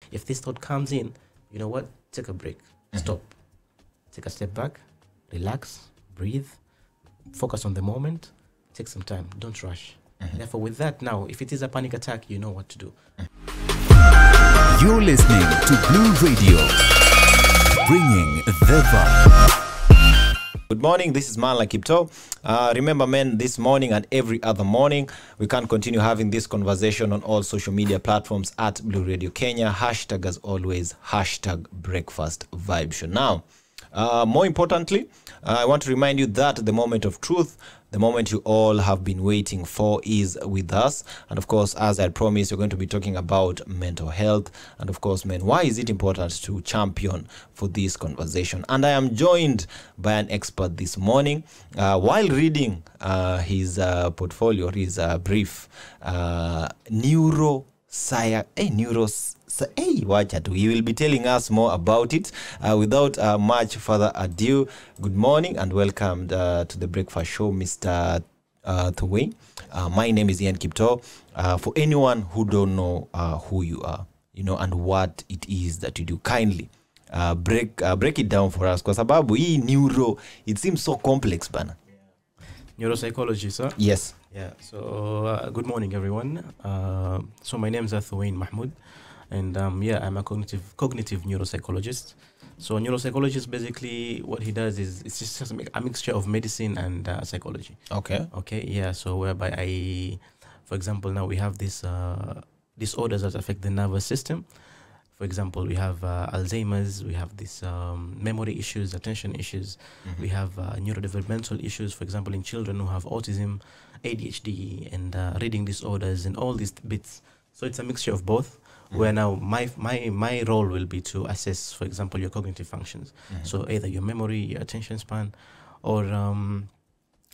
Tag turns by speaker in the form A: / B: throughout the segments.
A: If this thought comes in, you know what? Take a break. Stop. Take a step back. Relax. Breathe. Focus on the moment. Take some time. Don't rush. Therefore, with that now, if it is a panic attack, you know what to do.
B: You're listening to Blue Radio, bringing the vibe.
C: Good morning, this is Man Like Kipto. Remember, men, this morning and every other morning, we can continue having this conversation on all social media platforms at Blue Radio Kenya. Hashtag, as always, hashtag Breakfast Vibe Show. Now, more importantly, I want to remind you that the moment of truth, the moment you all have been waiting for, is with us. And of course, as I promised, we're going to be talking about mental health. And of course, men, why is it important to champion for this conversation? And I am joined by an expert this morning. While reading his portfolio, his brief, he will be telling us more about it. Without much further ado, good morning and welcome to the Breakfast Show, Mr. Thuwein. My name is Ian Kipto. For anyone who don't know who you are, and what it is that you do, kindly break it down for us. Because sababu hii neuro, it seems so complex, bana.
A: Neuropsychology, sir?
C: Yes.
A: Yeah. So good morning, everyone. So my name is Thuwein Mahmood. And I'm a cognitive neuropsychologist. So a neuropsychologist, basically what he does is it's just a mixture of medicine and psychology.
C: Okay.
A: Yeah. So whereby for example, now we have these disorders that affect the nervous system. For example, we have Alzheimer's, we have these memory issues, attention issues. We have neurodevelopmental issues, for example, in children who have autism, ADHD, and reading disorders, and all these bits. So it's a mixture of both. Where now my role will be to assess, for example, your cognitive functions. So either your memory, your attention span, or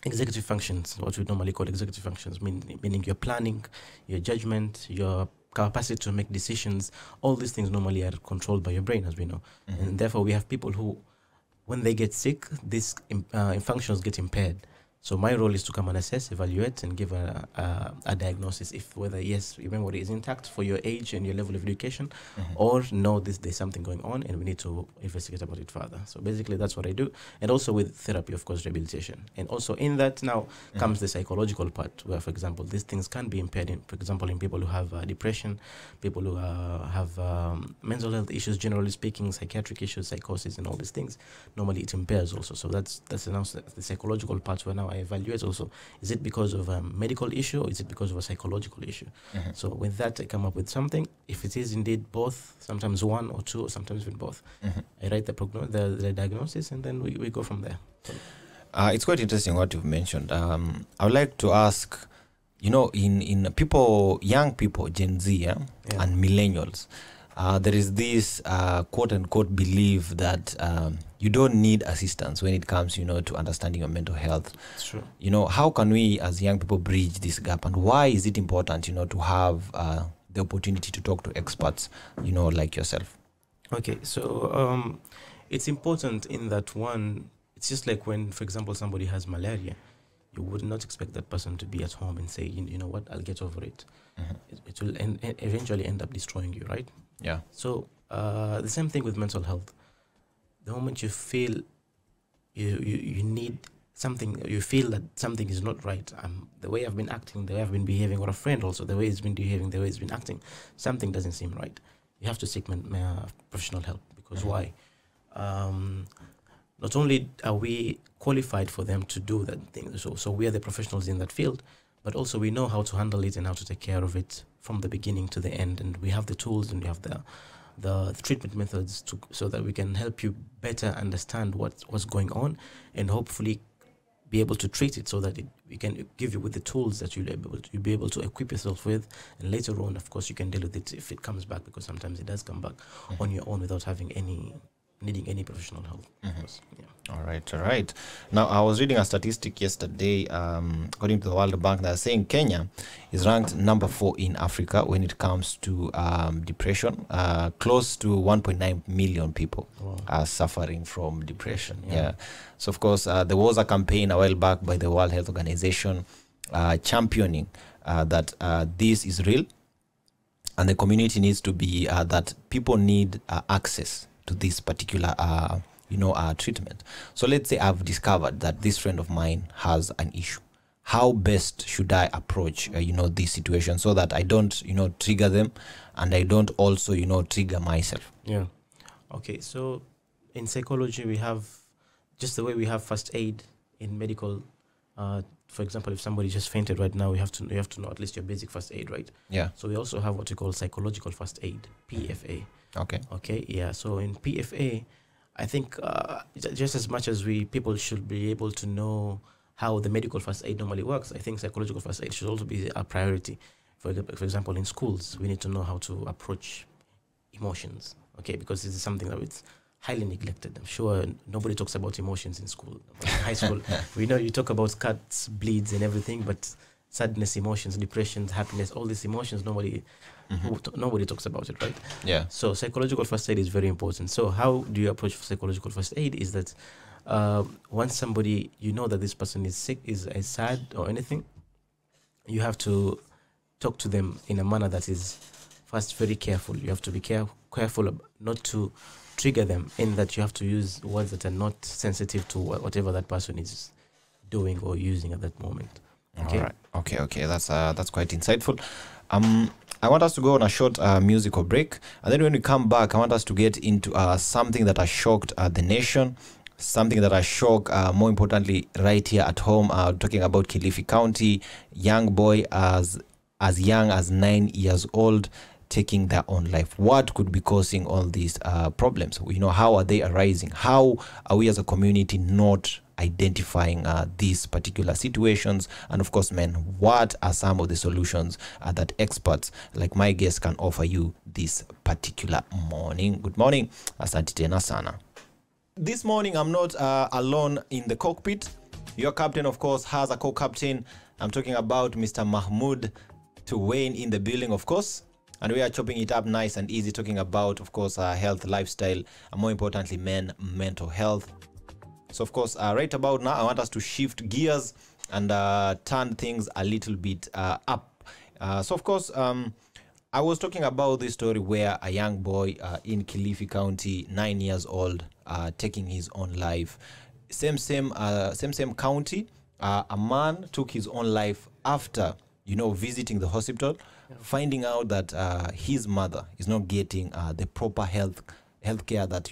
A: executive functions, what we normally call executive functions, meaning your planning, your judgment, your capacity to make decisions. All these things normally are controlled by your brain, as we know. And therefore, we have people who, when they get sick, these functions get impaired. So my role is to come and assess, evaluate, and give a diagnosis if whether, yes, your memory is intact for your age and your level of education, or no, there's something going on and we need to investigate about it further. So basically that's what I do. And also with therapy, of course, rehabilitation. And also in that now comes the psychological part where, for example, these things can be impaired, for example, in people who have depression, people who have mental health issues, generally speaking, psychiatric issues, psychosis, and all these things. Normally it impairs also. So that's now the psychological part where now I evaluate also, is it because of a medical issue or is it because of a psychological issue? So with that, I come up with something. If it is indeed both, sometimes one or two, or sometimes even both, I write the diagnosis, and then we go from there.
C: It's quite interesting what you've mentioned. I would like to ask, in people, young people, Gen Z and millennials, there is this quote-unquote belief that you don't need assistance when it comes, to understanding your mental health.
A: It's true.
C: How can we as young people bridge this gap, and why is it important, to have the opportunity to talk to experts, like yourself?
A: Okay, so it's important in that one, it's just like when, for example, somebody has malaria, you would not expect that person to be at home and say, you know what, I'll get over it. It will eventually end up destroying you, right?
C: Yeah.
A: So the same thing with mental health. The moment you feel you need something, you feel that something is not right, the way I've been acting, the way I've been behaving, or a friend also, the way he's been behaving, the way he's been acting, something doesn't seem right. You have to seek professional help, because why? Not only are we qualified for them to do that thing, so we are the professionals in that field, but also we know how to handle it and how to take care of it from the beginning to the end, and we have the tools and we have the treatment methods so that we can help you better understand what's going on, and hopefully be able to treat it so that we can give you with the tools that you'll be able to equip yourself with, and later on, of course, you can deal with it if it comes back, because sometimes it does come back on your own without needing any professional help.
C: All right. Now, I was reading a statistic yesterday, according to the World Bank, that saying Kenya is ranked number 4 in Africa when it comes to depression. Close to 1.9 million people are suffering from depression. So, of course, there was a campaign a while back by the World Health Organization championing that this is real. and the community needs to be that people need access to this particular treatment. So let's say I've discovered that this friend of mine has an issue. How best should I approach this situation so that I don't trigger them, and I don't also trigger myself?
A: Yeah. Okay, so in psychology we have just the way we have first aid in medical. For example, if somebody just fainted right now, you have to know at least your basic first aid, right?
C: Yeah.
A: So we also have what we call psychological first aid, PFA. Okay, yeah. So in PFA, I think just as much as people should be able to know how the medical first aid normally works, I think psychological first aid should also be a priority. For example, in schools, we need to know how to approach emotions, okay? Because this is something that it's highly neglected. I'm sure nobody talks about emotions in school. But in high school, we know you talk about cuts, bleeds, and everything, but sadness, emotions, depression, happiness, all these emotions, nobody talks about it, right?
C: Yeah.
A: So psychological first aid is very important. So how do you approach psychological first aid? Is that once somebody, that this person is sick, is sad or anything, you have to talk to them in a manner that is first very careful. You have to be careful not to trigger them, in that you have to use words that are not sensitive to whatever that person is doing or using at that moment. Okay.
C: All right. Okay. That's quite insightful. I want us to go on a short musical break, and then when we come back, I want us to get into something that has shocked the nation, something that has shocked, more importantly, right here at home. Talking about Kilifi County, young boy as young as 9 years old taking their own life. What could be causing all these problems? How are they arising? How are we as a community not identifying these particular situations? And of course, men, what are some of the solutions that experts like my guest can offer you this particular morning? Good morning. Asante tena sana. This morning, I'm not alone in the cockpit. Your captain, of course, has a co-captain. I'm talking about Mr. Mahmood Thuwein in the building, of course. And we are chopping it up nice and easy, talking about, of course, health, lifestyle, and more importantly, mental health. So, of course, right about now, I want us to shift gears and turn things a little bit up. So, of course, I was talking about this story where a young boy in Kilifi County, 9 years old, taking his own life. Same county, a man took his own life after, visiting the hospital, finding out that his mother is not getting the proper health care that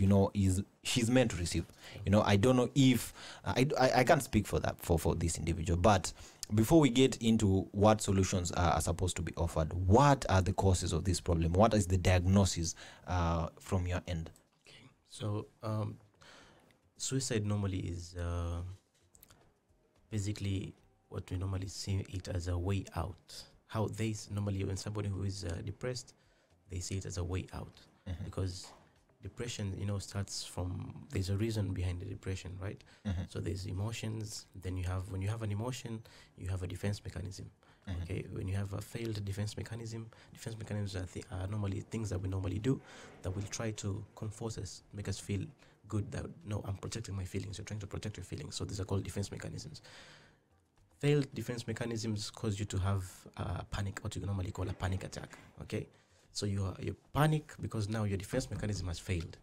C: she's meant to receive. I don't know if I can't speak for that for this individual, but before we get into what solutions are supposed to be offered, what are the causes of this problem? What is the diagnosis from your end?
A: Okay. So suicide normally is basically what we normally see it as a way out. How they normally, when somebody who is depressed, they see it as a way out, because depression, starts from, there's a reason behind the depression, right? So there's emotions. Then when you have an emotion, you have a defense mechanism. Okay, when you have a failed defense mechanisms are normally things that we normally do that will try to comfort us, make us feel good that, no, I'm protecting my feelings. You're trying to protect your feelings. So these are called defense mechanisms. Failed defense mechanisms cause you to have panic, what you normally call a panic attack. Okay, so you panic because now your defense mechanism has failed.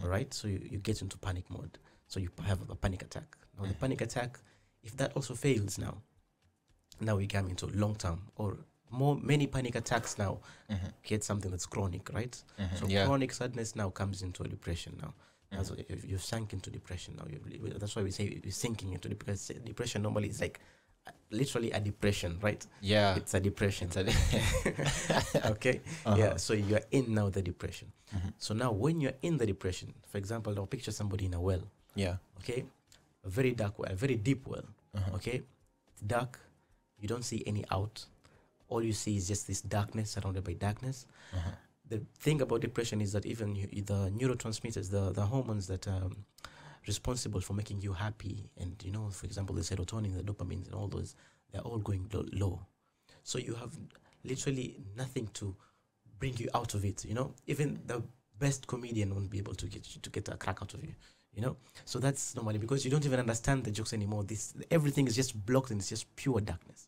A: All right, so you get into panic mode. So you have a panic attack. Now the panic attack, if that also fails, now we come into long term or many panic attacks now get something that's chronic, right? So chronic sadness now comes into a depression now. So you've sunk into depression now. That's why we say you're sinking into depression. Depression normally is like literally a depression, right? Yeah, it's a depression. Okay. Yeah, so you're in now the depression. So now when you're in the depression, for example, now picture somebody in a well. Yeah. Okay, a very dark well, a very deep well. Okay, it's dark, you don't see any out, all you see is just this darkness, surrounded by darkness. The thing about depression is that even the neurotransmitters, the hormones that responsible for making you happy, and for example the serotonin, the dopamine, and all those, they're all going low. So you have literally nothing to bring you out of it. Even the best comedian won't be able to get a crack out of you. So that's normally because you don't even understand the jokes anymore. Everything is just blocked and it's just pure darkness.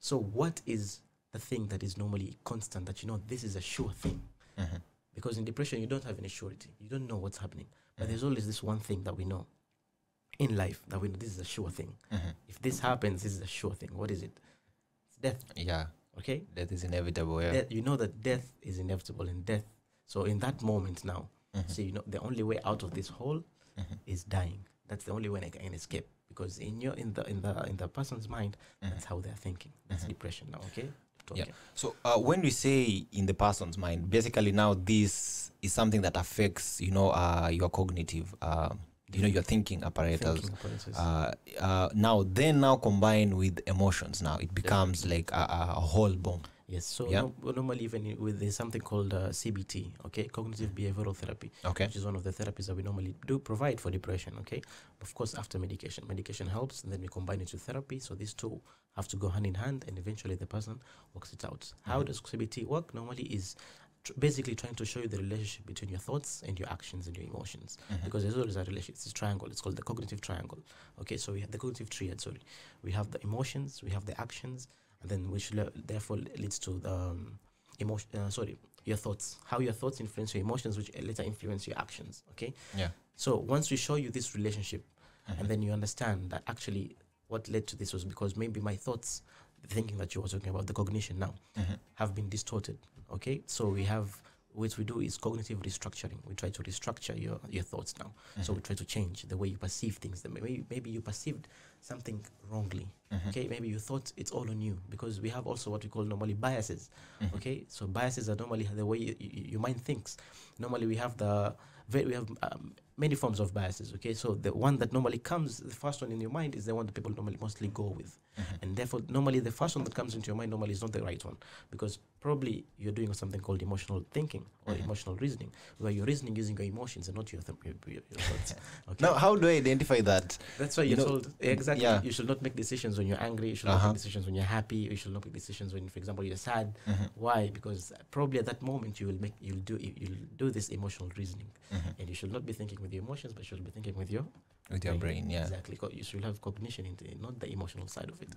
A: So what is the thing that is normally constant, that you know this is a sure thing. Because in depression, you don't have any surety. You don't know what's happening. But there's always this one thing that we know in life, that we know this is a sure thing. If this happens, this is a sure thing. What is it? It's death.
C: Yeah.
A: Okay?
C: Death is inevitable. Yeah.
A: You know that death is inevitable, and death. So in that moment now, so you know the only way out of this hole is dying. That's the only way I can escape. Because in the person's mind, that's how they're thinking. That's depression now. Okay?
C: Yeah. So when we say in the person's mind, basically now this is something that affects, you know, your cognitive, you know, your thinking apparatus. Now combined with emotions, now it becomes like a whole bomb.
A: Yes. So normally, even with there's something called CBT, okay, cognitive behavioral therapy, which is one of the therapies that we normally do provide for depression. Okay, of course, after medication helps, and then we combine it with therapy. So these two have to go hand in hand, and eventually the person works it out. How does CBT work? Normally is basically trying to show you the relationship between your thoughts and your actions and your emotions, because there's always a relationship. It's a triangle. It's called the cognitive triangle. Okay, so we have the cognitive triad. Sorry, we have the emotions, we have the actions, and then which therefore leads to the your thoughts. How your thoughts influence your emotions, which later influence your actions. Okay.
C: Yeah.
A: So once we show you this relationship, and then you understand that actually what led to this was because maybe my thoughts, the thinking that you were talking about, the cognition now, have been distorted. Okay. So what we do is cognitive restructuring. We try to restructure your thoughts now. So we try to change the way you perceive things. Maybe you perceived something wrongly. Okay, maybe you thought it's all on you, because we have also what we call normally biases. Okay, so biases are normally the way your mind thinks. Normally we have many forms of biases. Okay, so the one that normally comes, the first one in your mind, is the one that people normally mostly go with, and therefore normally the first one that comes into your mind normally is not the right one, because probably you're doing something called emotional thinking or emotional reasoning, where you're reasoning using your emotions and not your thoughts. Okay.
C: Now, how do I identify that?
A: That's why you're told exactly. Yeah. You should not make decisions when you're angry. You should not make decisions when you're happy. You should not make decisions when, for example, you're sad. Why? Because probably at that moment you'll do this emotional reasoning, and you should not be thinking with your emotions, but you should be thinking with your
C: brain. Yeah,
A: exactly. You should have cognition not the emotional side of it.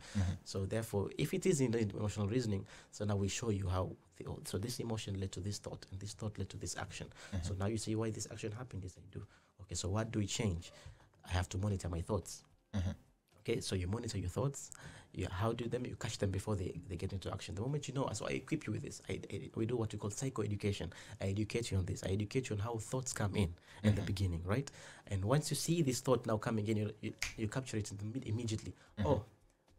A: So therefore, if it is in the emotional reasoning, so now we show you how. So this emotion led to this thought, and this thought led to this action. So now you see why this action happened. Yes, I do. Okay, so what do we change? I have to monitor my thoughts. Okay, so you monitor your thoughts. You catch them before they get into action. The moment you know, so I equip you with this. We do what we call psychoeducation. I educate you on this. I educate you on how thoughts come in the beginning, right? And once you see this thought now coming in, you capture it immediately. Oh,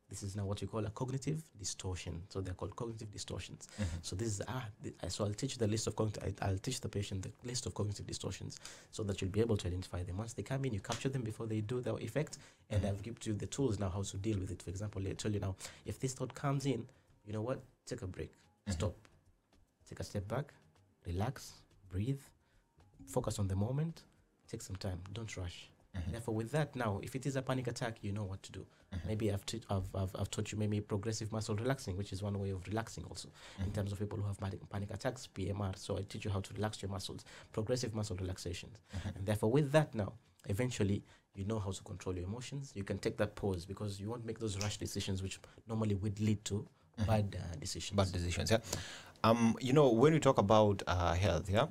A: this is now what we call a cognitive distortion. So they're called cognitive distortions. So this is so I'll teach the list of I'll teach the patient the list of cognitive distortions, so that you'll be able to identify them. Once they come in, you capture them before they do their effect, and I've given you the tools now how to deal with it. For example, I tell you now, if this thought comes in, you know what? Take a break, stop, take a step back, relax, breathe, focus on the moment, take some time, don't rush. Therefore, with that now, if it is a panic attack, you know what to do. Maybe I've taught you maybe progressive muscle relaxing, which is one way of relaxing also. In terms of people who have panic attacks, PMR. So I teach you how to relax your muscles, progressive muscle relaxations. And therefore, with that now, eventually, you know how to control your emotions. You can take that pause, because you won't make those rash decisions, which normally would lead to bad decisions.
C: Bad decisions, yeah. You know, when we talk about health, yeah,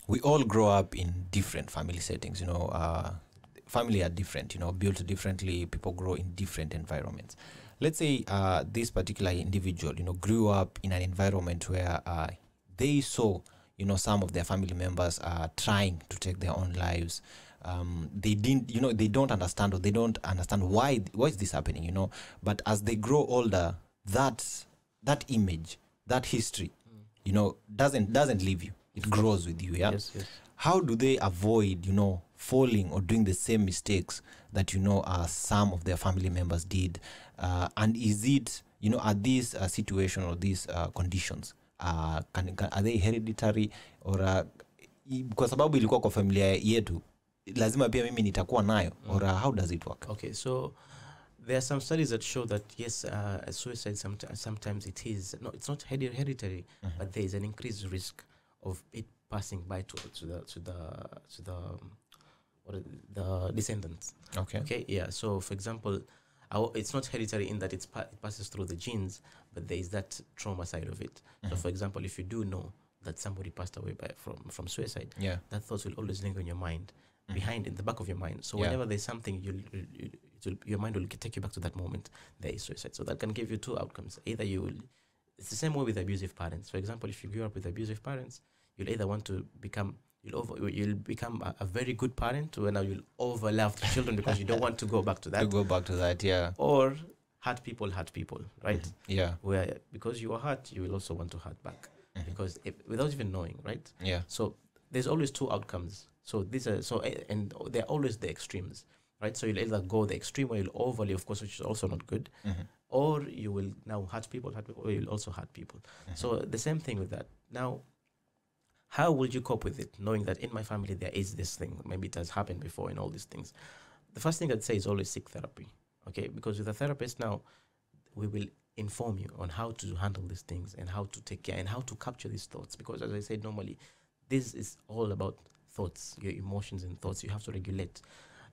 C: we all grow up in different family settings. You know, family are different. You know, built differently. People grow in different environments. Let's say this particular individual, you know, grew up in an environment where they saw, you know, some of their family members trying to take their own lives. They didn't, you know, they don't understand, or they don't understand why is this happening, you know. But as they grow older, that image, that history, you know, doesn't leave you. It grows with you. Yeah.
A: Yes.
C: How do they avoid, you know, falling or doing the same mistakes that, you know, some of their family members did? And is it, you know, are these situation or these conditions are they hereditary, or kwa sababu ilikuwa kwa familia yetu lazima pia mimi nitakuwa nayo, or how does it work?
A: Okay, so there are some studies that show that yes, suicide sometimes it's not hereditary, but there is an increased risk of it passing by to the descendants.
C: Okay.
A: Yeah. So for example, it's not hereditary in that it passes through the genes, but there is that trauma side of it. So, for example, if you do know that somebody passed away from suicide, that thoughts will always linger in your mind, behind in the back of your mind. So whenever there's something, your mind will take you back to that moment. There is suicide. So that can give you two outcomes. Either it's the same way with abusive parents. For example, if you grew up with abusive parents, you'll either want to become you'll become a very good parent, where now you'll over love the children because you don't want to go back to that.
C: Yeah.
A: Or hurt people, right?
C: Yeah.
A: Where because you are hurt, you will also want to hurt back, because without even knowing, right?
C: Yeah.
A: So there's always two outcomes. So these are and they're always the extremes, right? So you'll either go the extreme where you'll overly, of course, which is also not good, or you will now hurt people, or you'll also hurt people. So the same thing with that. Now, how will you cope with it, knowing that in my family there is this thing, maybe it has happened before and all these things? The first thing I'd say is always seek therapy, okay? Because with a therapist now, we will inform you on how to handle these things and how to take care and how to capture these thoughts. Because as I said, normally, this is all about thoughts, your emotions and thoughts. You have to regulate.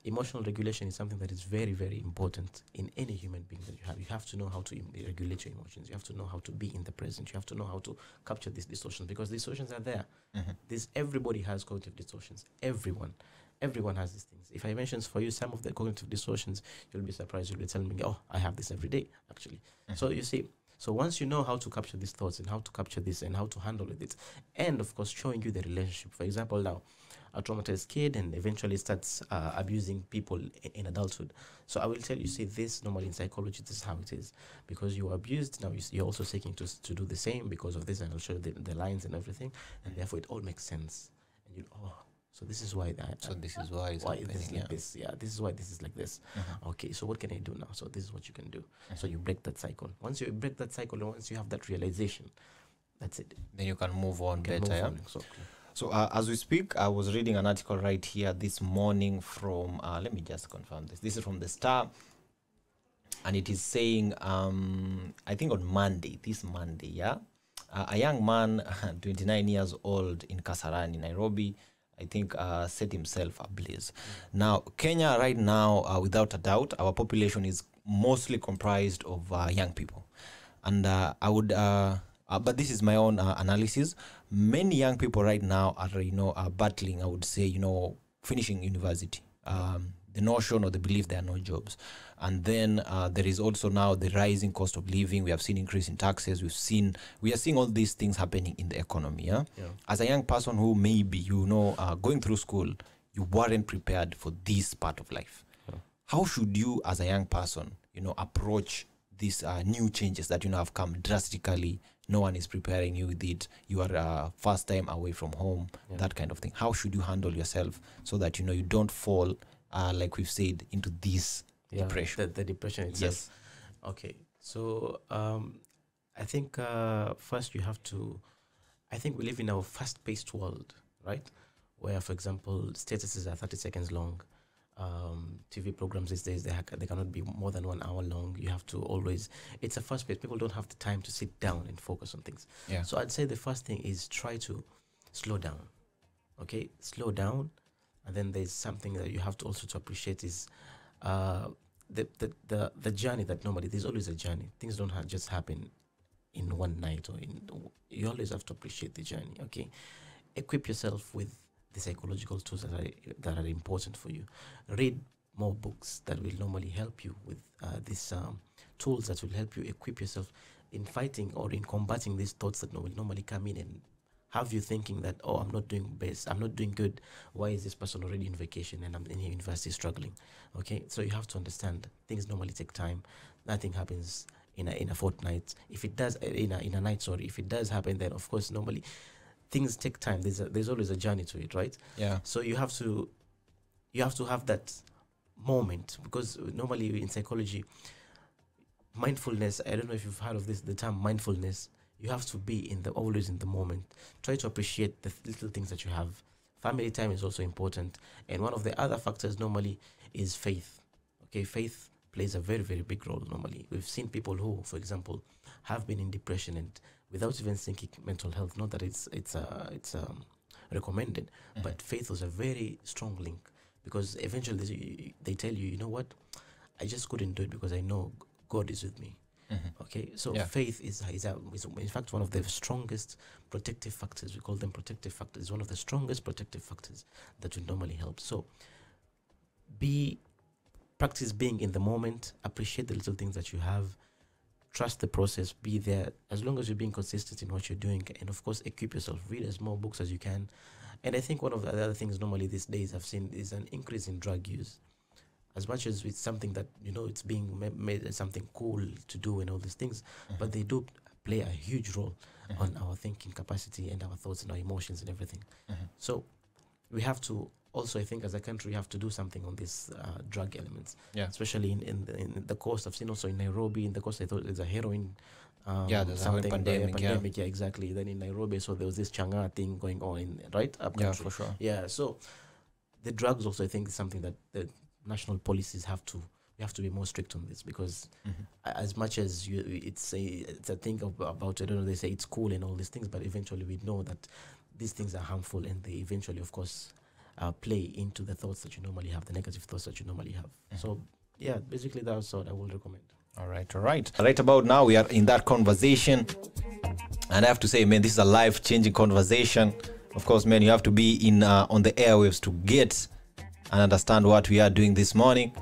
A: Emotional regulation is something that is very, very important in any human being that you have. You have to know how to regulate your emotions. You have to know how to be in the present. You have to know how to capture these distortions, because distortions are there. Everybody has cognitive distortions. Everyone has these things. If I mention for you some of the cognitive distortions, you'll be surprised. You'll be telling me, oh, I have this every day, actually. So you see, so once you know how to capture these thoughts and how to capture this and how to handle with it, and of course showing you the relationship. For example, now a traumatized kid and eventually starts abusing people in adulthood. So I will tell you, see, this normally in psychology, this is how it is. Because you are abused, now you're also seeking to do the same because of this, and I'll show you the lines and everything, and therefore it all makes sense. And you, so this is why
C: this is why it's
A: why
C: happening,
A: this is like this. Yeah, this is why this is like this. Okay, so what can I do now? So this is what you can do. So you break that cycle. Once you break that cycle, and once you have that realization, that's it.
C: Then you can move on better.
A: Exactly.
C: So as we speak, I was reading an article right here this morning from, let me just confirm this. This is from The Star. And it is saying, I think on Monday, a young man, 29 years old in Kasarani, Nairobi, I think set himself ablaze. Now, Kenya right now, without a doubt, our population is mostly comprised of young people. And I would... but this is my own analysis. Many young people right now are, battling, I would say, finishing university. The notion or the belief there are no jobs. And then there is also now the rising cost of living. We have seen increase in taxes. We are seeing all these things happening in the economy. Yeah? As a young person who maybe, going through school, you weren't prepared for this part of life. How should you, as a young person, approach these new changes that have come drastically? No one is preparing you with it. You are first time away from home, that kind of thing. How should you handle yourself so that you don't fall, like we've said, into this depression?
A: The depression itself.
C: Yes.
A: Okay. So I think first you have to. I think we live in a fast-paced world, right? Where, for example, statuses are 30 seconds long. TV programs these days, they cannot be more than 1 hour long. You have to always, it's a fast pace. People don't have the time to sit down and focus on things. So I'd say the first thing is try to slow down. Okay, slow down. And then there's something that you have to also to appreciate is the journey. That normally there's always a journey. Things don't just happen in one night, or you always have to appreciate the journey. Okay, equip yourself with the psychological tools that are important for you. Read more books that will normally help you with these tools that will help you equip yourself in fighting or in combating these thoughts that will normally come in and have you thinking that, oh, I'm not doing best, I'm not doing good. Why is this person already in vacation and I'm in university struggling? Okay, so you have to understand things normally take time. Nothing happens in a fortnight. If it does, in a night, sorry. If it does happen, then of course normally things take time. There's always a journey to it, right?
C: Yeah.
A: So you have to have that moment, because normally in psychology, mindfulness, I don't know if you've heard of this, the term mindfulness. You have to be always in the moment. Try to appreciate the little things that you have. Family time is also important. And one of the other factors normally is faith. Okay, faith plays a very, very big role normally. We've seen people who, for example, have been in depression and without even thinking mental health, not that it's recommended, but faith was a very strong link, because eventually they tell you, you know what, I just couldn't do it because I know God is with me. Okay, so faith is in fact one of the strongest protective factors. We call them protective factors. One of the strongest protective factors that will normally help. So practice being in the moment, appreciate the little things that you have, trust the process, be there. As long as you're being consistent in what you're doing, and of course equip yourself, read as more books as you can. And I think one of the other things normally these days I've seen is an increase in drug use. As much as it's something that, it's being made as something cool to do and all these things, but they do play a huge role on our thinking capacity and our thoughts and our emotions and everything. So we have to also, I think, as a country, we have to do something on these drug elements, especially in the coast. I've seen also in Nairobi, in the coast, I thought there's a heroin
C: there's a pandemic.
A: Yeah, exactly. Then in Nairobi, so there was this changa thing going on, right? Up country.
C: Yeah, for sure.
A: Yeah, so the drugs also, I think, is something that the national policies we have to be more strict on this, because as much as it's a thing about, I don't know, they say it's cool and all these things, but eventually we know that these things are harmful, and they eventually, of course, play into the thoughts that you normally have, the negative thoughts that you normally have. So yeah, basically that's what I will recommend. All right.
C: Right about now, we are in that conversation, and I have to say, man, this is a life-changing conversation. Of course, man, you have to be in on the airwaves to get and understand what we are doing this morning.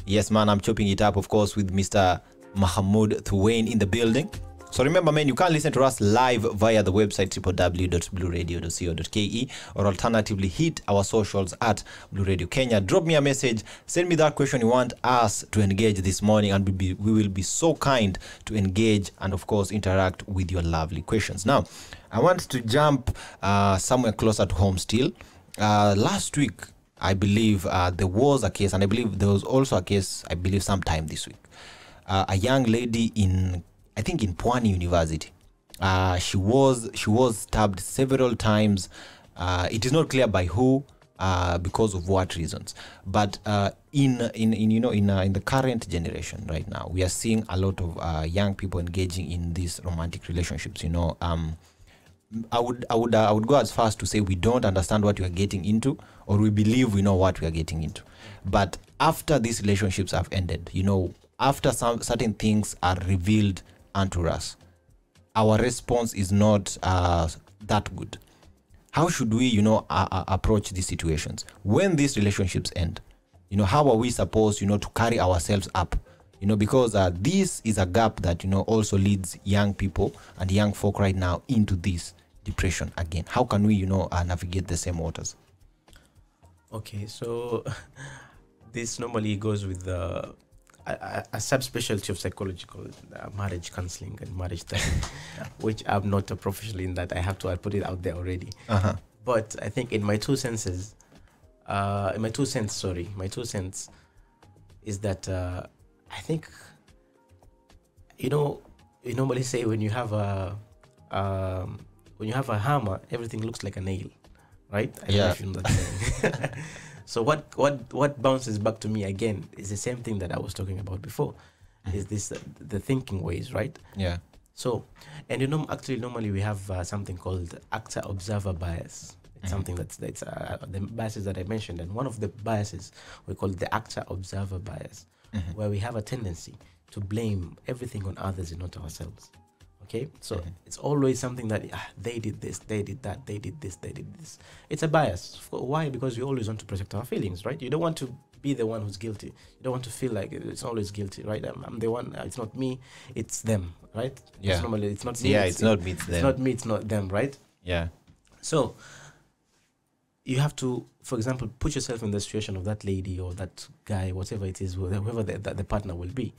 C: Yes, man, I'm chopping it up, of course, with Mr. Mahmood Thuwein in the building. So remember, man, you can listen to us live via the website www.blueradio.co.ke, or alternatively hit our socials at Blue Radio Kenya. Drop me a message, send me that question you want us to engage this morning, and we will be so kind to engage and, of course, interact with your lovely questions. Now, I want to jump somewhere closer to home still. Last week, I believe there was a case, and I believe there was also a case, I believe sometime this week. A young lady in Pwani University. She was stabbed several times. It is not clear by who, because of what reasons. But in the current generation right now, we are seeing a lot of young people engaging in these romantic relationships. I would go as far as to say we don't understand what we are getting into, or we believe we know what we are getting into. But after these relationships have ended, after some certain things are revealed unto us, our response is not that good. How should we, approach these situations when these relationships end? How are we supposed, to carry ourselves up? Because this is a gap that, also leads young people and young folk right now into this depression again. How can we, navigate the same waters?
A: Okay, so this normally goes with a subspecialty of psychological marriage counseling and marriage therapy, which I'm not a professional in that. I have to put it out there already. But I think in my two cents is that I think, you normally say when you have a hammer, everything looks like a nail, right? I don't know if you know that saying. So what bounces back to me again is the same thing that I was talking about before, is this the thinking ways, right?
C: Yeah.
A: So, and actually normally we have something called actor-observer bias. It's something that's the biases that I mentioned, and one of the biases we call the actor-observer bias, where we have a tendency to blame everything on others and not ourselves. Okay, so it's always something that they did this, they did that, they did this, they did this. It's a bias. Why? Because we always want to protect our feelings, right? You don't want to be the one who's guilty. You don't want to feel like it's always guilty, right? I'm the one. It's not me. It's them, right?
C: Yeah.
A: Normally, it's not me.
C: Yeah, it's not me. It's them.
A: It's not me. It's not them, right?
C: Yeah.
A: So you have to, for example, put yourself in the situation of that lady or that guy, whatever it is, whoever the partner will be.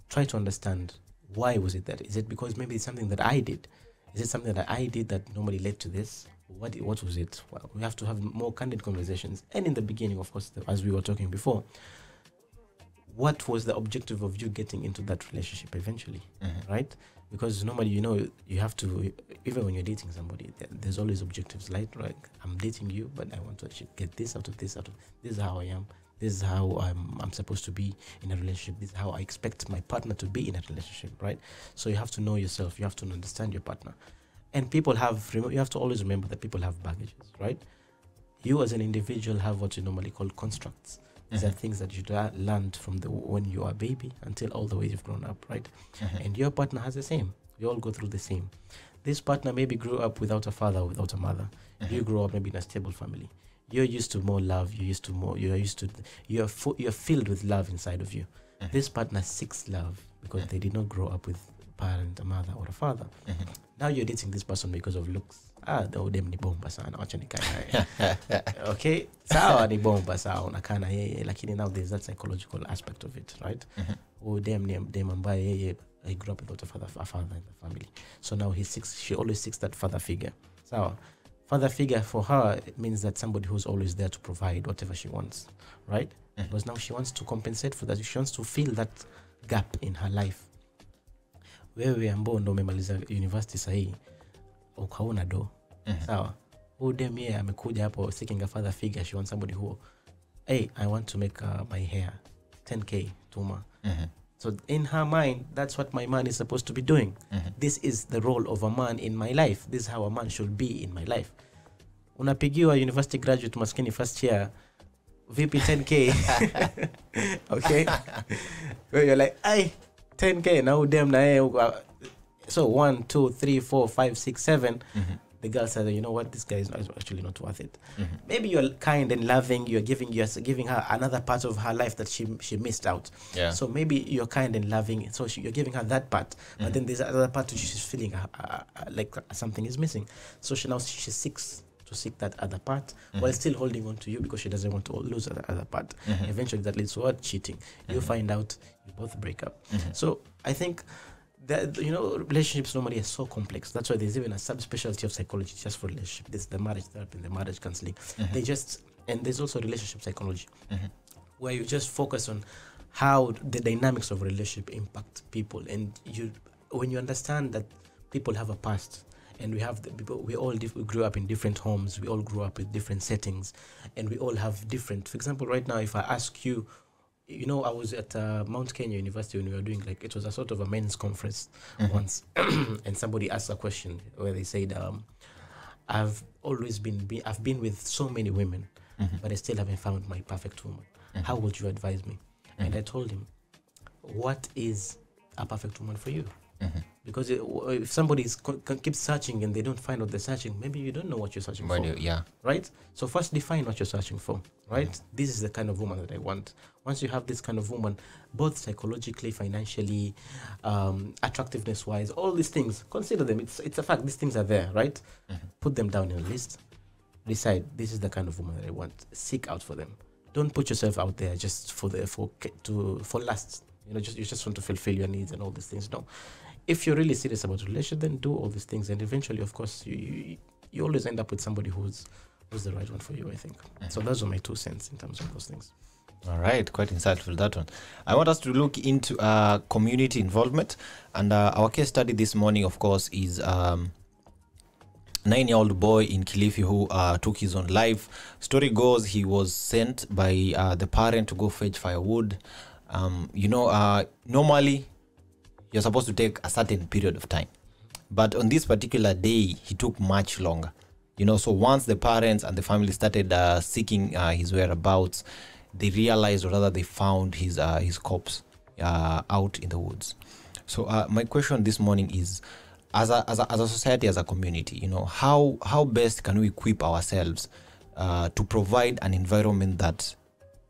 A: Try to understand. Why was it that? Is it because maybe it's something that I did? Is it something that I did that normally led to this? What was it? Well, we have to have more candid conversations. And in the beginning, of course, as we were talking before, what was the objective of you getting into that relationship eventually, right? Because normally, you have to, even when you're dating somebody, there's always objectives, right? I'm dating you, but I want to actually get this out of this. This is how I am. This is how I'm supposed to be in a relationship. This is how I expect my partner to be in a relationship, right? So you have to know yourself. You have to understand your partner. And you have to always remember that people have baggages, right? You as an individual have what you normally call constructs. These are things that you learned from when you are a baby until all the way you've grown up, right? And your partner has the same. We all go through the same. This partner maybe grew up without a father or without a mother. You grew up maybe in a stable family. You're used to more love. You're filled with love inside of you. This partner seeks love because they did not grow up with a parent, a mother, or a father. Now you're dating this person because of looks. Dem ni bomba sana, wacha nikae naye. Okay, sawa ni bomba sawa, unakaa na yeye, lakini now there's that psychological aspect of it, right? Dem ambaye yeye, he grew up without a father in the family. So now she always seeks that father figure. So father figure for her, it means that somebody who's always there to provide whatever she wants, right? Because now she wants to compensate for that. She wants to fill that gap in her life. Wewe ambao ndo umemaliza university sahi, ukaona do. Sawa. Dem yeye amekuja hapo seeking a father figure. She wants somebody who, hey, I want to make my hair 10K tuma. So in her mind, that's what my man is supposed to be doing. This is the role of a man in my life. This is how a man should be in my life. Unapigiwa university graduate maskini first year, VP 10K. Okay? Where you're like, ay, 10K, now dem na so 1, 2, 3, 4, 5, 6, 7. The girl said, you know what, this guy is actually not worth it. Maybe you're kind and loving, you're giving her another part of her life that she missed out. Yeah. So maybe you're kind and loving, so you're giving her that part, but then there's another part which she's feeling like something is missing. So she seeks to seek that other part while still holding on to you because she doesn't want to lose the other part. Eventually that leads to what? Cheating. You find out, you both break up. So I think that, relationships normally are so complex. That's why there's even a subspecialty of psychology just for relationship. There's the marriage therapy, the marriage counseling. And there's also relationship psychology, where you just focus on how the dynamics of relationship impact people. And when you understand that people have a past, and we all grew up in different homes, we all grew up with different settings, and we all have different. For example, right now, if I ask you, I was at Mount Kenya University when we were doing it was a sort of a men's conference once, and somebody asked a question where they said, I've been with so many women, but I still haven't found my perfect woman. How would you advise me? And I told him, what is a perfect woman for you? Because if somebody keeps searching and they don't find what they're searching, maybe you don't know what you're searching for. Yeah. Right? So first define what you're searching for, right? This is the kind of woman that I want. Once you have this kind of woman, both psychologically, financially, attractiveness-wise, all these things, consider them. It's a fact. These things are there, right? Put them down in a list. Decide, this is the kind of woman that I want. Seek out for them. Don't put yourself out there just for lust. You just want to fulfill your needs and all these things. No. If you're really serious about a relationship, then do all these things, and eventually, of course, you always end up with somebody who's the right one for you, I think. So those are my 2 cents in terms of those things.
C: All right, quite insightful, that one. I want us to look into community involvement, and our case study this morning, of course, is 9-year-old boy in Kilifi who took his own life. Story goes, he was sent by the parent to go fetch firewood. Normally, you're supposed to take a certain period of time, but on this particular day he took much longer. So once the parents and the family started seeking his whereabouts, they realized, or rather they found his corpse out in the woods. So my question this morning is, as a society, as a community, how best can we equip ourselves to provide an environment that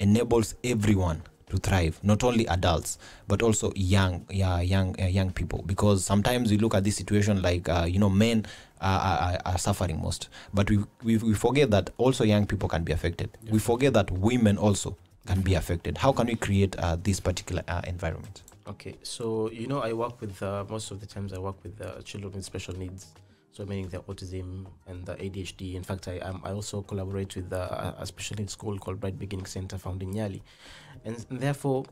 C: enables everyone to thrive, not only adults but also young people? Because sometimes we look at this situation like men are suffering most, but we forget that also young people can be affected. We forget that women also can be affected. How can we create this particular environment?
A: Okay, so I work with most of the times I work with children with special needs, so meaning the autism and the ADHD. In fact, I also collaborate with a special needs school called Bright Beginning Center found in Nyali. And therefore,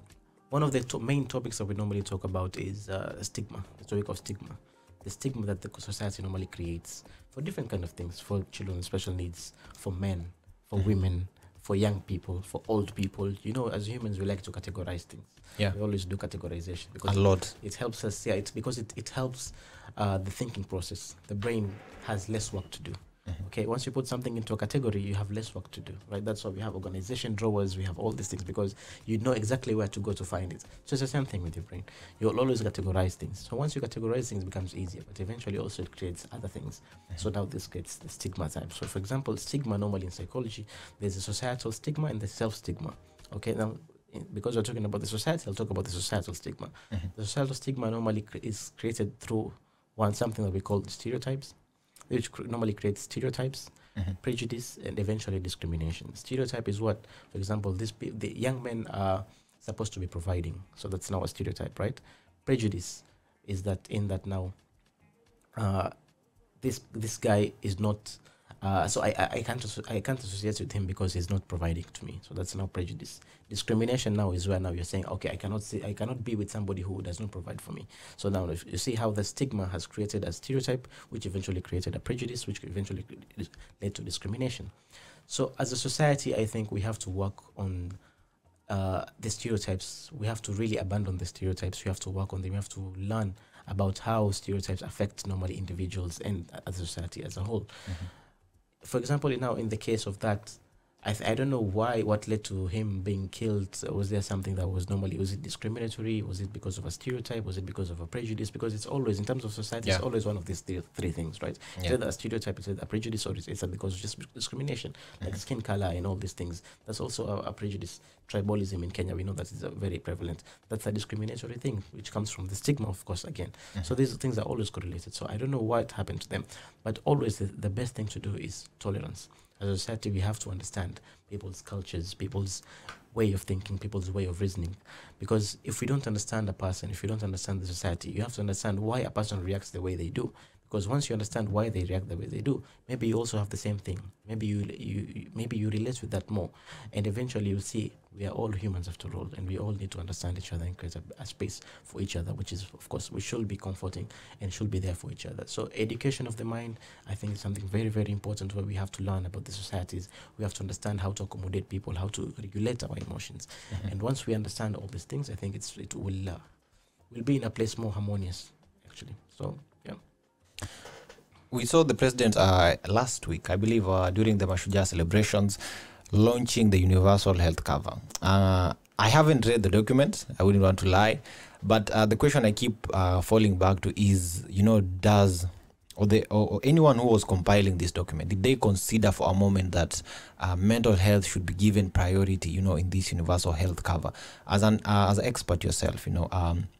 A: one of the main topics that we normally talk about is stigma, the topic of stigma. The stigma that the society normally creates for different kind of things, for children with special needs, for men, for women, for young people, for old people. As humans, we like to categorize things. Yeah. We always do categorization. Because
C: a lot.
A: It helps us, it's because it helps the thinking process. The brain has less work to do. Okay, once you put something into a category, you have less work to do, right? That's why we have organization drawers, we have all these things, because you know exactly where to go to find it. So it's the same thing with your brain. You'll always categorize things. So once you categorize things, it becomes easier, but eventually also it creates other things. So now this creates the stigma type. So for example, stigma normally in psychology, there's a societal stigma and the self-stigma. Okay, now because we're talking about the society, I'll talk about the societal stigma. The societal stigma normally is created through something that we call stereotypes, which normally creates stereotypes, prejudice, and eventually discrimination. Stereotype is what, for example, the young men are supposed to be providing. So that's now a stereotype, right? Prejudice is that now this guy is not. So I can't associate with him because he's not providing to me. So that's now prejudice. Discrimination now is where now you're saying, okay, I cannot be with somebody who does not provide for me. So now if you see how the stigma has created a stereotype, which eventually created a prejudice, which eventually led to discrimination. So as a society, I think we have to work on the stereotypes. We have to really abandon the stereotypes. We have to work on them. We have to learn about how stereotypes affect normally individuals and as a society as a whole. For example, now in the case of that, I don't know what led to him being killed. Was there something that was it discriminatory? Was it because of a stereotype? Was it because of a prejudice? Because it's always, in terms of society, it's always one of these three things, right? It's either a stereotype, it's either a prejudice, or it's because of just discrimination, like skin color and all these things. That's also a prejudice. Tribalism in Kenya, we know that is very prevalent. That's a discriminatory thing, which comes from the stigma, of course, again. So these things are always correlated. So I don't know what happened to them, but always the best thing to do is tolerance. As a society, we have to understand people's cultures, people's way of thinking, people's way of reasoning. Because if we don't understand a person, if you don't understand the society, you have to understand why a person reacts the way they do. Because once you understand why they react the way they do, maybe you also have the same thing. Maybe you relate with that more. And eventually you'll see we are all humans after all, and we all need to understand each other and create a space for each other, which is, of course, we should be comforting and should be there for each other. So education of the mind, I think, is something very, very important, where we have to learn about the societies. We have to understand how to accommodate people, how to regulate our emotions. And once we understand all these things, I think it will be in a place more harmonious, actually. So, yeah.
C: We saw the president last week, I believe, during the Mashujaa celebrations, launching the universal health cover. I haven't read the document, I wouldn't want to lie, but the question I keep falling back to is, does or anyone who was compiling this document, did they consider for a moment that mental health should be given priority, in this universal health cover? As an expert yourself,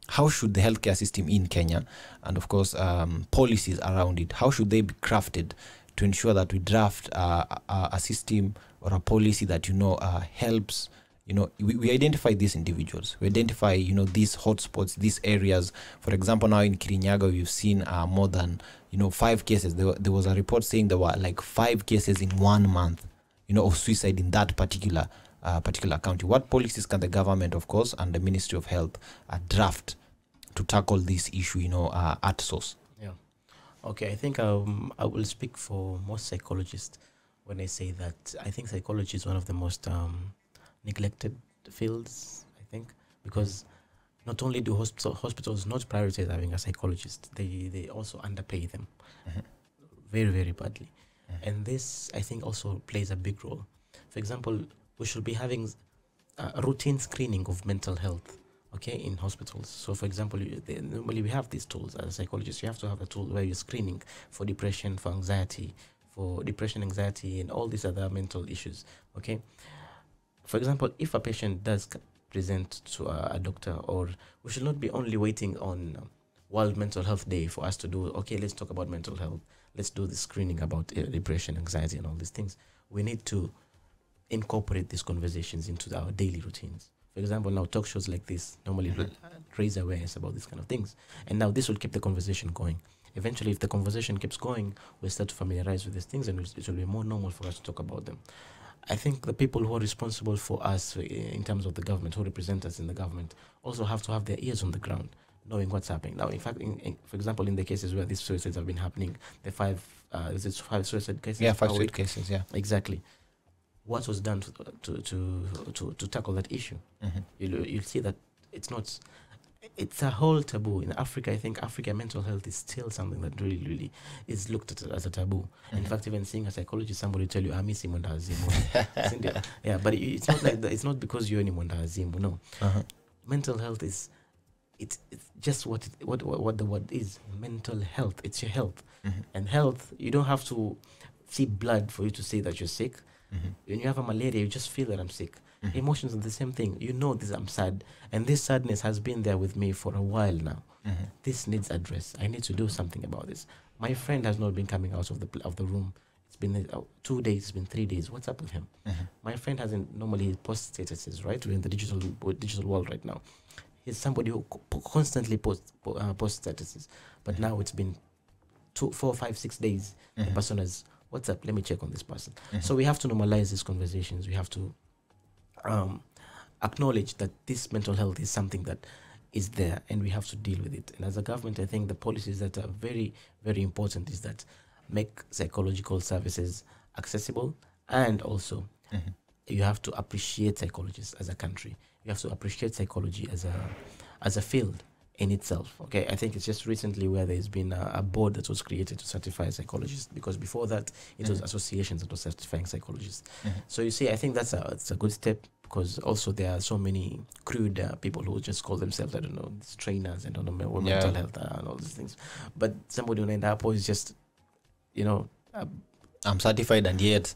C: how should the healthcare system in Kenya, and of course policies around it, how should they be crafted to ensure that we draft a system or a policy that helps? We identify these individuals, we identify these hotspots, these areas. For example, now in Kirinyaga, we've seen more than 5 cases. There was a report saying there were like 5 cases in 1 month of suicide in that particular county. What policies can the government, of course, and the Ministry of Health draft to tackle this issue at source?
A: Okay, I think I will speak for most psychologists when I say that I think psychology is one of the most neglected fields, I think, because not only do hospitals not prioritize having a psychologist, they also underpay them very, very badly. And this, I think, also plays a big role. For example, we should be having a routine screening of mental health, okay, in hospitals. So, for example, normally we have these tools. As a psychologist, you have to have a tool where you're screening for depression, for anxiety, and all these other mental issues, okay? For example, if a patient does present to a doctor, or we should not be only waiting on World Mental Health Day for us to do, okay, let's talk about mental health. Let's do the screening about depression, anxiety, and all these things. We need to incorporate these conversations into our daily routines. For example, now talk shows like this normally raise awareness about these kind of things. And now this will keep the conversation going. Eventually, if the conversation keeps going, we'll start to familiarize with these things, and it will be more normal for us to talk about them. I think the people who are responsible for us in terms of the government, who represent us in the government, also have to have their ears on the ground, knowing what's happening. Now, in fact, for example, in the cases where these suicides have been happening, the 5 suicide cases?
C: Yeah, 5 suicide cases, yeah.
A: Exactly. What was done to tackle that issue? You'll see that it's not... it's a whole taboo in Africa. I think Africa mental health is still something that really, really is looked at as a taboo. In fact, even seeing a psychologist, somebody will tell you, "I'm missing Azimu." Yeah, but it's not like that. It's not because you're any Azimu. No, mental health is it's just what the word is. Mental health. It's your health, and health. You don't have to see blood for you to say that you're sick. When you have a malaria, you just feel that I'm sick. Emotions are the same thing. You know this, I'm sad, and this sadness has been there with me for a while now. This needs address. I need to do something about this. My friend has not been coming out of the room. It's been 2 days. It's been 3 days. What's up with him? My friend hasn't normally post statuses, right? We're in the digital world right now. He's somebody who constantly post statuses, but now it's been 2, 4, 5, 6 days. The person has, what's up? Let me check on this person. So we have to normalize these conversations. We have to acknowledge that this mental health is something that is there, and we have to deal with it. And as a government, I think the policies that are very, very important is that make psychological services accessible, and also you have to appreciate psychologists as a country. You have to appreciate psychology as a field in itself. Okay, I think it's just recently where there's been a board that was created to certify psychologists, because before that it was associations that were certifying psychologists. So you see, I think it's a good step, because also there are so many crude people who just call themselves, I don't know, trainers and mental health and all these things. But somebody on Endapo is just,
C: I'm certified, and yet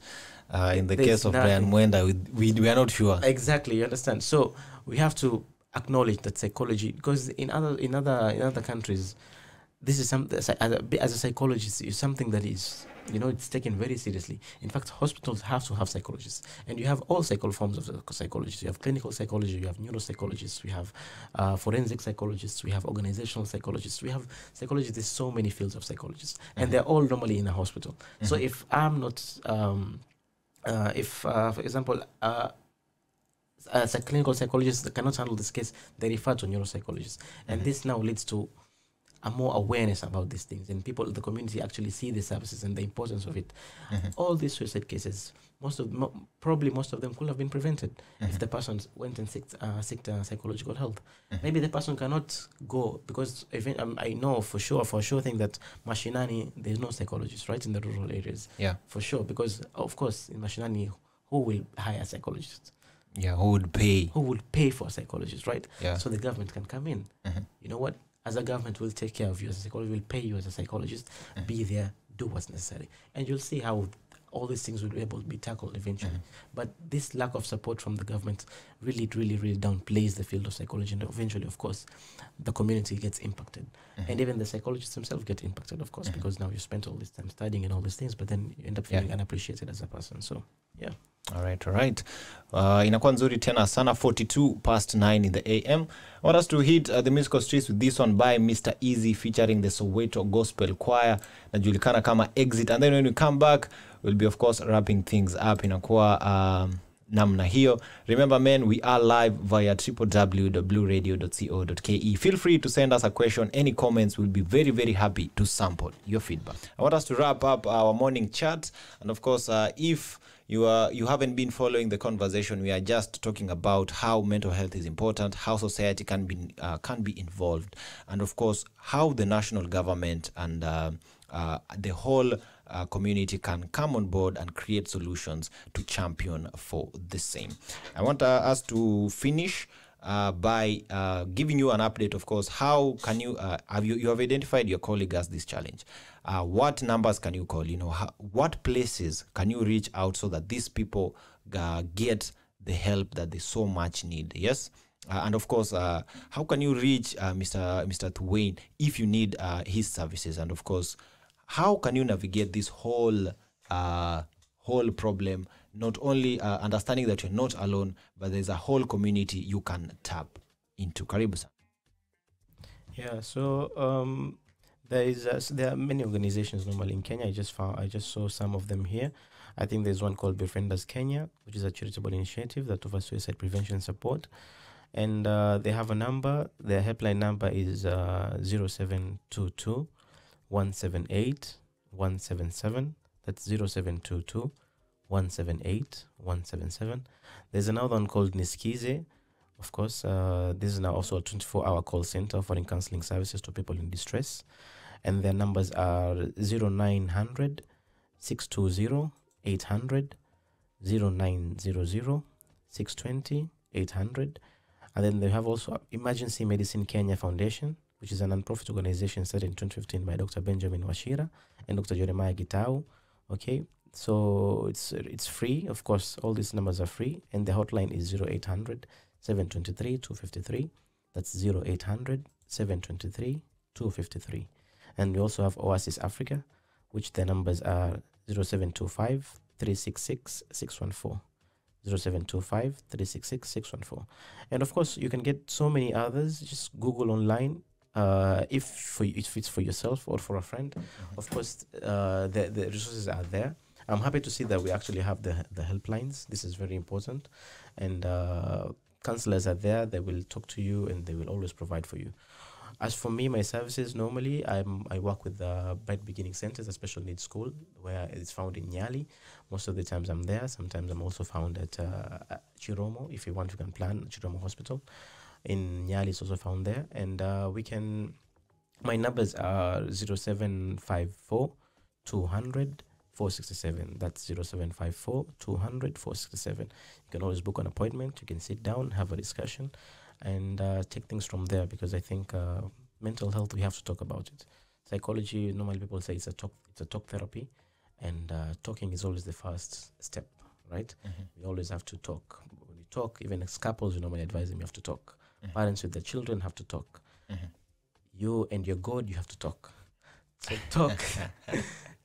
C: in the case of Brian Mwenda, we are not sure.
A: Exactly, you understand. So we have to acknowledge that psychology, because in other countries, this is something as a psychologist is something that is, it's taken very seriously. In fact, hospitals have to have psychologists, and you have all forms of psychologists. You have clinical psychology, you have neuropsychologists, we have forensic psychologists, we have organizational psychologists, we have psychologists. There's so many fields of psychologists, and they're all normally in a hospital. So if I'm not, for example, as a clinical psychologist that cannot handle this case, they refer to neuropsychologists, and this now leads to a more awareness about these things, and people, the community, actually see the services and the importance of it. All these suicide cases, probably most of them could have been prevented if the person went and sought psychological help. Maybe the person cannot go, because I know for sure thing that Mashinani, there's no psychologist, right, in the rural areas. Yeah, for sure, because of course in Mashinani, who will hire psychologists?
C: Yeah, who would pay
A: for a psychologist, right?
C: Yeah.
A: So the government can come in. You know what? As a government, we'll take care of you as a psychologist. We'll pay you as a psychologist. Be there, do what's necessary, and you'll see how all these things will be able to be tackled eventually. But this lack of support from the government really downplays the field of psychology, and eventually, of course, the community gets impacted, and even the psychologists themselves get impacted, of course, because now you spent all this time studying and all these things, but then you end up feeling unappreciated as a person. So, yeah.
C: All right. Inakuwa nzuri tena sana, 9:42 in the AM. I want us to hit the musical streets with this one by Mr. Easy featuring the Soweto Gospel Choir, najulikana kama Exit. And then when we come back, we'll be, of course, wrapping things up. Inakuwa namna hiyo. Remember, men, we are live via www.blueradio.co.ke. Feel free to send us a question, any comments. We'll be very, very happy to sample your feedback. I want us to wrap up our morning chat. And of course, if you haven't been following the conversation, we are just talking about how mental health is important, how society can be involved, and of course how the national government and the whole community can come on board and create solutions to champion for the same. I want us to finish by giving you an update. Of course, how can you you have identified your colleague as this challenge? What numbers can you call? What places can you reach out so that these people get the help that they so much need? Yes. And of course, how can you reach Mr. Thuwein if you need his services? And of course, how can you navigate this whole problem? Not only understanding that you're not alone, but there's a whole community you can tap into. Karibu-san.
A: Yeah. So there are many organizations normally in Kenya. I just saw some of them here. I think there's one called Befrienders Kenya, which is a charitable initiative that offers suicide prevention support. And they have a number. Their helpline number is 0722 178 177. That's 0722 178 177. There's another one called Niskize, Of course, this is now also a 24-hour call center offering counseling services to people in distress. And their numbers are 0900 620 800, 0900 620 800. And then they have also Emergency Medicine Kenya Foundation, which is a non-profit organization started in 2015 by Dr. Benjamin Washira and Dr. Jeremiah Gitau. Okay, so it's free. Of course, all these numbers are free. And the hotline is 0800 723 253. That's 0800 723 253. And we also have Oasis Africa, which the numbers are 0725 366 614. 0725 366 614. And of course, you can get so many others. Just Google online. If it's for yourself or for a friend, of course, the resources are there. I'm happy to see that we actually have the helplines. This is very important. And counselors are there. They will talk to you and they will always provide for you. As for me, my services, normally I work with Bright Beginning Centers, a special needs school, where it's found in Nyali. Most of the times I'm there. Sometimes I'm also found at Chiromo. If you want, you can plan Chiromo Hospital. In Nyali, it's also found there. And my numbers are 0754 200 467. That's 0754 200 467. You can always book an appointment. You can sit down, have a discussion, and take things from there, because I think mental health, we have to talk about it. Psychology, normally people say it's a talk therapy, and talking is always the first step, right? We always have to talk. When you talk, even as couples, you normally advise them you have to talk. Parents with their children have to talk. You and your God, you have to talk. So talk.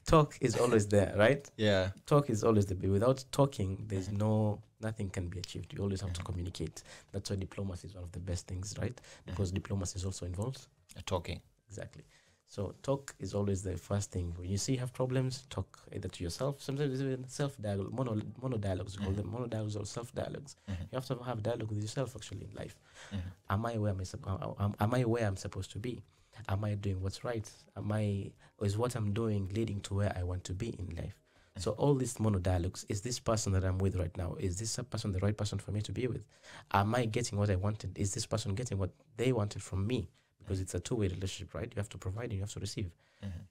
A: Talk is always there, right?
C: Yeah.
A: Talk is always there. Without talking, there's nothing can be achieved. You always have to communicate. That's why diplomacy is one of the best things, right? Because diplomacy is also involved
C: Talking.
A: Exactly. So talk is always the first thing. When you see you have problems, talk either to yourself. Sometimes it's even self-dialogue, mono-dialogues. We call them mono-dialogues or self-dialogues. You have to have dialogue with yourself actually in life. Am I where I'm supposed to be? Am I doing what's right? Or is what I'm doing leading to where I want to be in life? So all these mono-dialogues, is this person that I'm with right now, is this person the right person for me to be with? Am I getting what I wanted? Is this person getting what they wanted from me? Because it's a two-way relationship, right? You have to provide and you have to receive.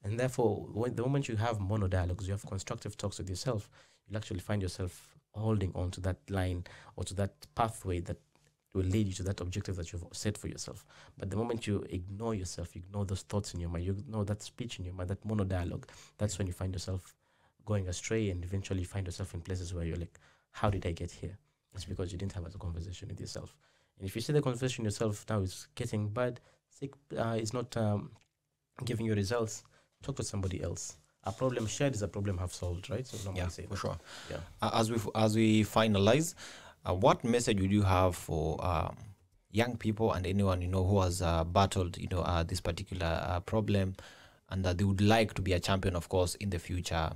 A: And therefore, the moment you have mono-dialogues, you have constructive talks with yourself, you'll actually find yourself holding on to that line or to that pathway that will lead you to that objective that you've set for yourself. But the moment you ignore yourself, you ignore those thoughts in your mind, you ignore that speech in your mind, that mono-dialogue, that's when you find yourself going astray, and eventually you find yourself in places where you're like, how did I get here? It's because you didn't have a conversation with yourself. And if you see the conversation yourself now is getting bad, sick, it's not giving you results, talk to somebody else. A problem shared is a problem half solved, right? So normally say
C: for
A: that.
C: sure.
A: Yeah.
C: As we finalize, what message would you have for young people and anyone who has battled this particular problem, and that they would like to be a champion, of course, in the future,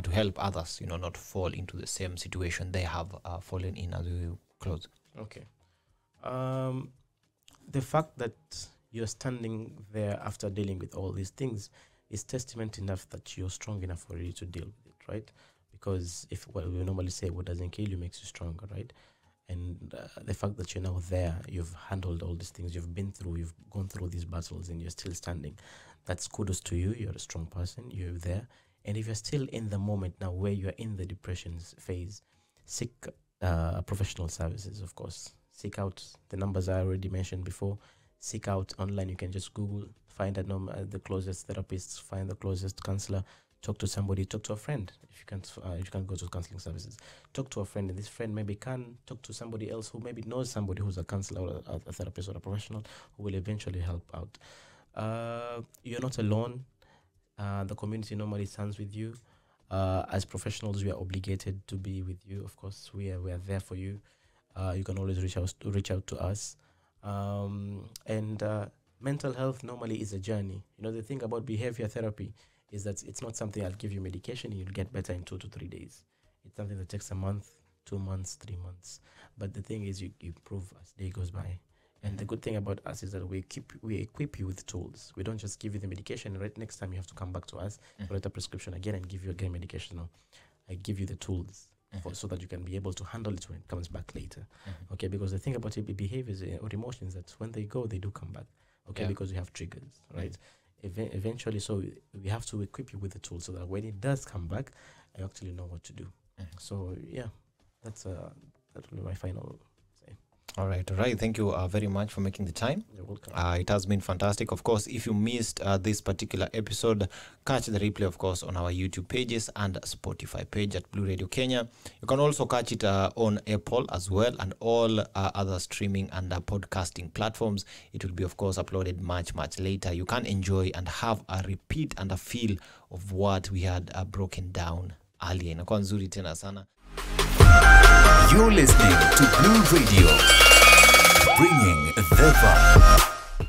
C: to help others not fall into the same situation they have fallen in, as we close?
A: Okay. The fact that you're standing there after dealing with all these things is testament enough that you're strong enough already to deal with it, right? Because we normally say what doesn't kill you makes you stronger, right? And the fact that you're now there, you've handled all these things, you've gone through these battles, and you're still standing, that's kudos to you. You're a strong person, you're there. And if you're still in the moment now where you're in the depression phase, seek professional services, of course. Seek out the numbers I already mentioned before. Seek out online. You can just Google, find the closest therapist, find the closest counselor, talk to somebody, talk to a friend. If you can't go to counseling services, talk to a friend, and this friend maybe can talk to somebody else who maybe knows somebody who's a counselor or a therapist or a professional who will eventually help out. You're not alone. The community normally stands with you. As professionals, we are obligated to be with you. Of course, we are there for you. You can always reach out to us. And mental health normally is a journey. The thing about behavior therapy is that it's not something I'll give you medication and you'll get better in 2 to 3 days. It's something that takes a month, 2 months, 3 months. But the thing is, you improve as day goes by. And the good thing about us is that we equip you with tools. We don't just give you the medication. Right next time you have to come back to us, write a prescription again and give you again medication. No, I give you the tools. so that you can be able to handle it when it comes back later. Okay, because the thing about behaviors or emotions that when they go, they do come back. Okay, because you have triggers, right? Eventually, so we have to equip you with the tools so that when it does come back, I actually know what to do. So yeah, that will be my final say.
C: All right. Thank you very much for making the time.
A: You're welcome.
C: It has been fantastic. Of course, if you missed this particular episode, catch the replay, of course, on our YouTube pages and Spotify page at Blue Radio Kenya. You can also catch it on Apple as well and all other streaming and podcasting platforms. It will be, of course, uploaded much, much later. You can enjoy and have a repeat and a feel of what we had broken down earlier. Inakuwa nzuri tena sana.
B: You're listening to Blue Radio, bringing the vibe.